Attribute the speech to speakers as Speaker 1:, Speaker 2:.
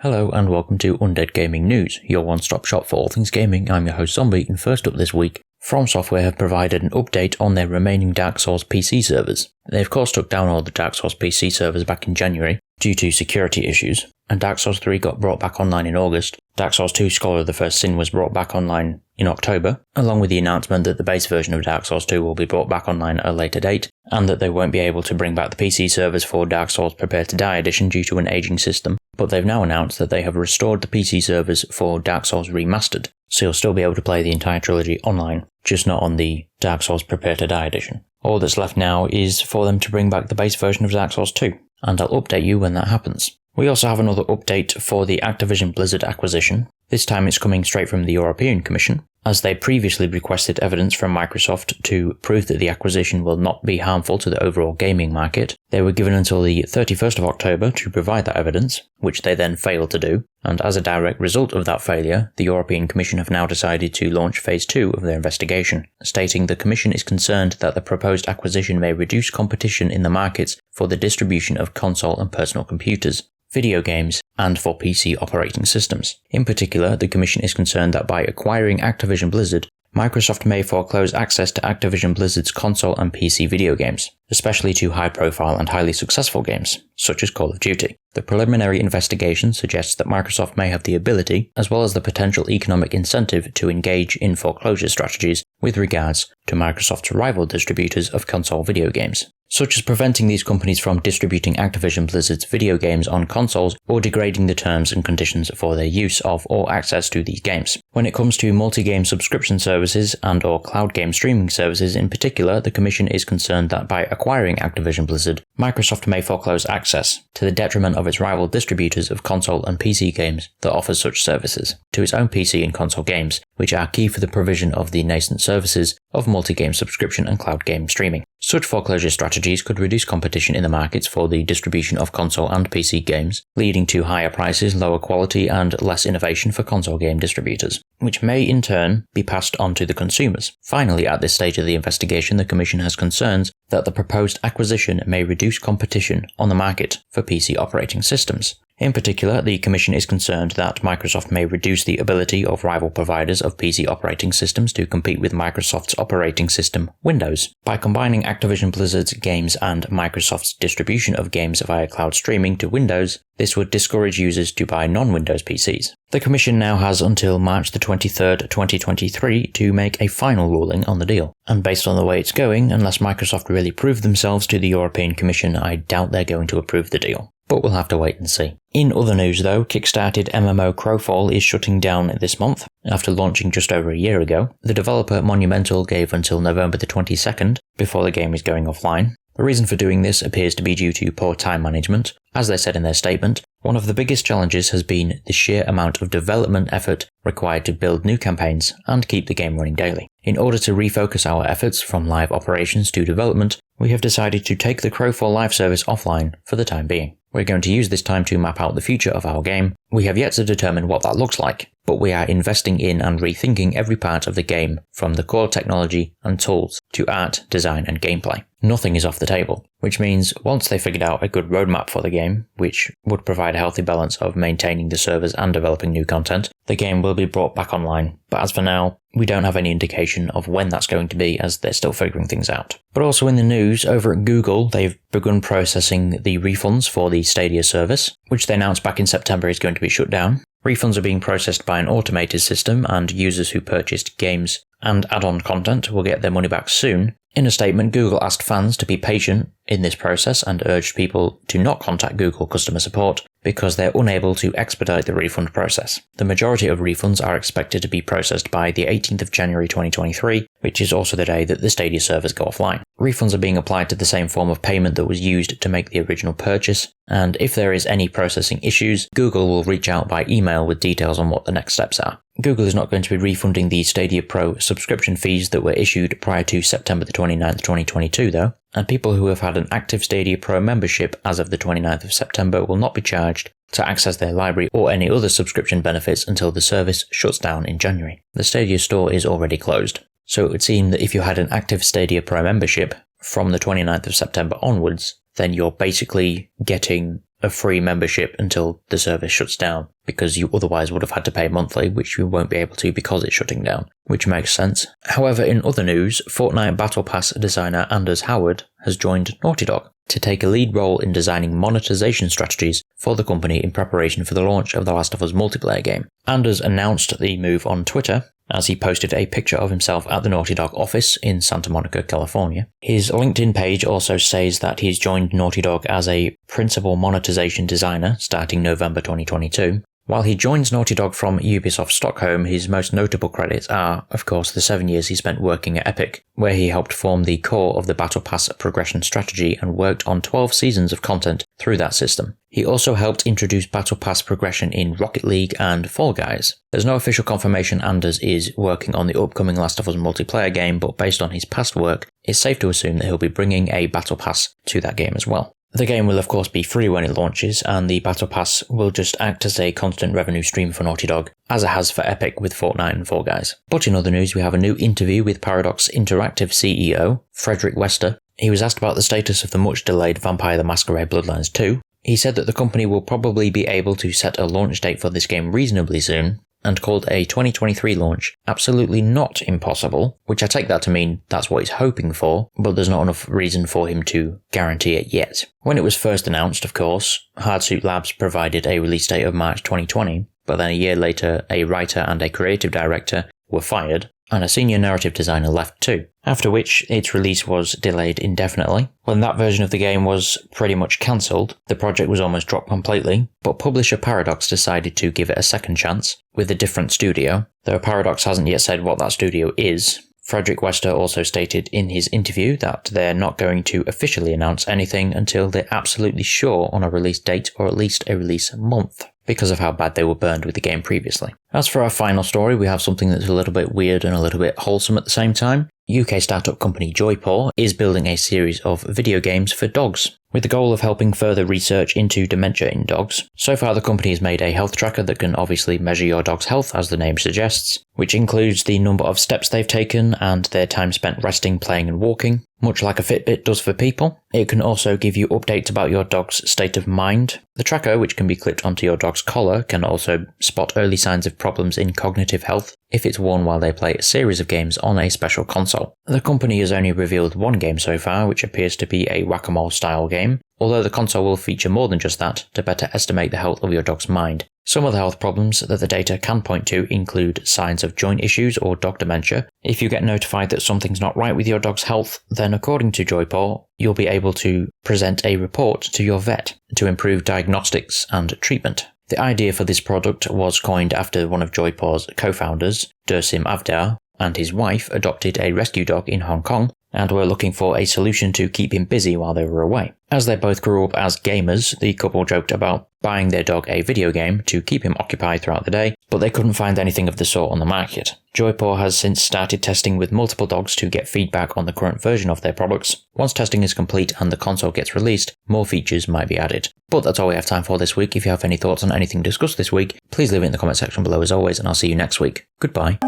Speaker 1: Hello and welcome to Undead Gaming News, your one-stop shop for all things gaming. I'm your host Zombie, and first up this week, From Software have provided an update on their remaining Dark Souls PC servers. They of course took down all the Dark Souls PC servers back in January due to security issues, and Dark Souls 3 got brought back online in August. Dark Souls 2 Scholar of the First Sin was brought back online in October, along with the announcement that the base version of Dark Souls 2 will be brought back online at a later date, and that they won't be able to bring back the PC servers for Dark Souls Prepare to Die edition due to an aging system. But they've now announced that they have restored the PC servers for Dark Souls Remastered, so you'll still be able to play the entire trilogy online, just not on the Dark Souls Prepare to Die edition. All that's left now is for them to bring back the base version of Dark Souls 2, and I'll update you when that happens. We also have another update for the Activision Blizzard acquisition. This time it's coming straight from the European Commission, as they previously requested evidence from Microsoft to prove that the acquisition will not be harmful to the overall gaming market. They were given until the 31st of October to provide that evidence, which they then failed to do, and as a direct result of that failure, the European Commission have now decided to launch Phase 2 of their investigation, stating the Commission is concerned that the proposed acquisition may reduce competition in the markets for the distribution of console and personal computers, video games, and for PC operating systems. In particular, the Commission is concerned that by acquiring Activision Blizzard, Microsoft may foreclose access to Activision Blizzard's console and PC video games, especially to high-profile and highly successful games, such as Call of Duty. The preliminary investigation suggests that Microsoft may have the ability, as well as the potential economic incentive, to engage in foreclosure strategies with regards to Microsoft's rival distributors of console video games, such as preventing these companies from distributing Activision Blizzard's video games on consoles or degrading the terms and conditions for their use of or access to these games. When it comes to multi-game subscription services and or cloud game streaming services in particular, the Commission is concerned that by acquiring Activision Blizzard, Microsoft may foreclose access, to the detriment of its rival distributors of console and PC games that offer such services, to its own PC and console games, which are key for the provision of the nascent services of multi-game subscription and cloud game streaming. Such foreclosure strategies could reduce competition in the markets for the distribution of console and PC games, leading to higher prices, lower quality, and less innovation for console game distributors, which may in turn be passed on to the consumers. Finally, at this stage of the investigation, the Commission has concerns that the proposed acquisition may reduce competition on the market for PC operating systems. In particular, the Commission is concerned that Microsoft may reduce the ability of rival providers of PC operating systems to compete with Microsoft's operating system, Windows. By combining Activision Blizzard's games and Microsoft's distribution of games via cloud streaming to Windows, this would discourage users to buy non-Windows PCs. The Commission now has until March the 23rd, 2023 to make a final ruling on the deal. And based on the way it's going, unless Microsoft really prove themselves to the European Commission, I doubt they're going to approve the deal. But we'll have to wait and see. In other news though, kickstarted MMO Crowfall is shutting down this month, after launching just over a year ago. The developer Monumental gave until November the 22nd before the game is going offline. The reason for doing this appears to be due to poor time management. As they said in their statement, one of the biggest challenges has been the sheer amount of development effort required to build new campaigns and keep the game running daily. In order to refocus our efforts from live operations to development, we have decided to take the Crowfall live service offline for the time being. We're going to use this time to map out the future of our game. We have yet to determine what that looks like, but we are investing in and rethinking every part of the game, from the core technology and tools to art, design and gameplay. Nothing is off the table, which means once they figured out a good roadmap for the game, which would provide a healthy balance of maintaining the servers and developing new content, the game will be brought back online. But as for now, we don't have any indication of when that's going to be, as they're still figuring things out. But also in the news, over at Google, they've begun processing the refunds for the Stadia service, which they announced back in September is going to be shut down. Refunds are being processed by an automated system, and users who purchased games and add-on content will get their money back soon. In a statement, Google asked fans to be patient in this process and urged people to not contact Google customer support because they're unable to expedite the refund process. The majority of refunds are expected to be processed by the 18th of January 2023, which is also the day that the Stadia servers go offline. Refunds are being applied to the same form of payment that was used to make the original purchase, and if there is any processing issues, Google will reach out by email with details on what the next steps are. Google is not going to be refunding the Stadia Pro subscription fees that were issued prior to September the 29th, 2022 though, and people who have had an active Stadia Pro membership as of the 29th of September will not be charged to access their library or any other subscription benefits until the service shuts down in January. The Stadia store is already closed, so it would seem that if you had an active Stadia Pro membership from the 29th of September onwards, then you're basically getting a free membership until the service shuts down, because you otherwise would have had to pay monthly, which you won't be able to because it's shutting down, which makes sense. However, in other news, Fortnite Battle Pass designer Anders Howard has joined Naughty Dog to take a lead role in designing monetization strategies for the company in preparation for the launch of The Last of Us multiplayer game. Anders announced the move on Twitter, as he posted a picture of himself at the Naughty Dog office in Santa Monica, California. His LinkedIn page also says that he's joined Naughty Dog as a principal monetization designer starting November 2022. While he joins Naughty Dog from Ubisoft Stockholm, his most notable credits are, of course, the 7 years he spent working at Epic, where he helped form the core of the Battle Pass progression strategy and worked on 12 seasons of content through that system. He also helped introduce Battle Pass progression in Rocket League and Fall Guys. There's no official confirmation Anders is working on the upcoming Last of Us multiplayer game, but based on his past work, it's safe to assume that he'll be bringing a Battle Pass to that game as well. The game will of course be free when it launches, and the Battle Pass will just act as a constant revenue stream for Naughty Dog, as it has for Epic with Fortnite and Fall Guys. But in other news, we have a new interview with Paradox Interactive CEO, Frederick Wester. He was asked about the status of the much-delayed Vampire the Masquerade Bloodlines 2. He said that the company will probably be able to set a launch date for this game reasonably soon, and called a 2023 launch absolutely not impossible, which I take that to mean that's what he's hoping for, but there's not enough reason for him to guarantee it yet. When it was first announced, of course, Hardsuit Labs provided a release date of March 2020, but then a year later a writer and a creative director were fired, and a senior narrative designer left too, after which its release was delayed indefinitely. When that version of the game was pretty much cancelled, the project was almost dropped completely, but publisher Paradox decided to give it a second chance with a different studio, though Paradox hasn't yet said what that studio is. Frederick Wester also stated in his interview that they're not going to officially announce anything until they're absolutely sure on a release date or at least a release month, because of how bad they were burned with the game previously. As for our final story, we have something that's a little bit weird and a little bit wholesome at the same time. UK startup company Joipaw is building a series of video games for dogs, with the goal of helping further research into dementia in dogs. So far, the company has made a health tracker that can obviously measure your dog's health, as the name suggests, which includes the number of steps they've taken and their time spent resting, playing and walking, much like a Fitbit does for people. It can also give you updates about your dog's state of mind. The tracker, which can be clipped onto your dog's collar, can also spot early signs of problems in cognitive health if it's worn while they play a series of games on a special console. The company has only revealed one game so far, which appears to be a whack-a-mole style game, although the console will feature more than just that to better estimate the health of your dog's mind. Some of the health problems that the data can point to include signs of joint issues or dog dementia. If you get notified that something's not right with your dog's health, then according to Joipaw, you'll be able to present a report to your vet to improve diagnostics and treatment. The idea for this product was coined after one of Joipaw's co-founders, Dursim Avdar, and his wife adopted a rescue dog in Hong Kong and were looking for a solution to keep him busy while they were away. As they both grew up as gamers, the couple joked about buying their dog a video game to keep him occupied throughout the day, but they couldn't find anything of the sort on the market. Joipaw has since started testing with multiple dogs to get feedback on the current version of their products. Once testing is complete and the console gets released, more features might be added. But that's all we have time for this week. If you have any thoughts on anything discussed this week, please leave it in the comment section below as always, and I'll see you next week. Goodbye.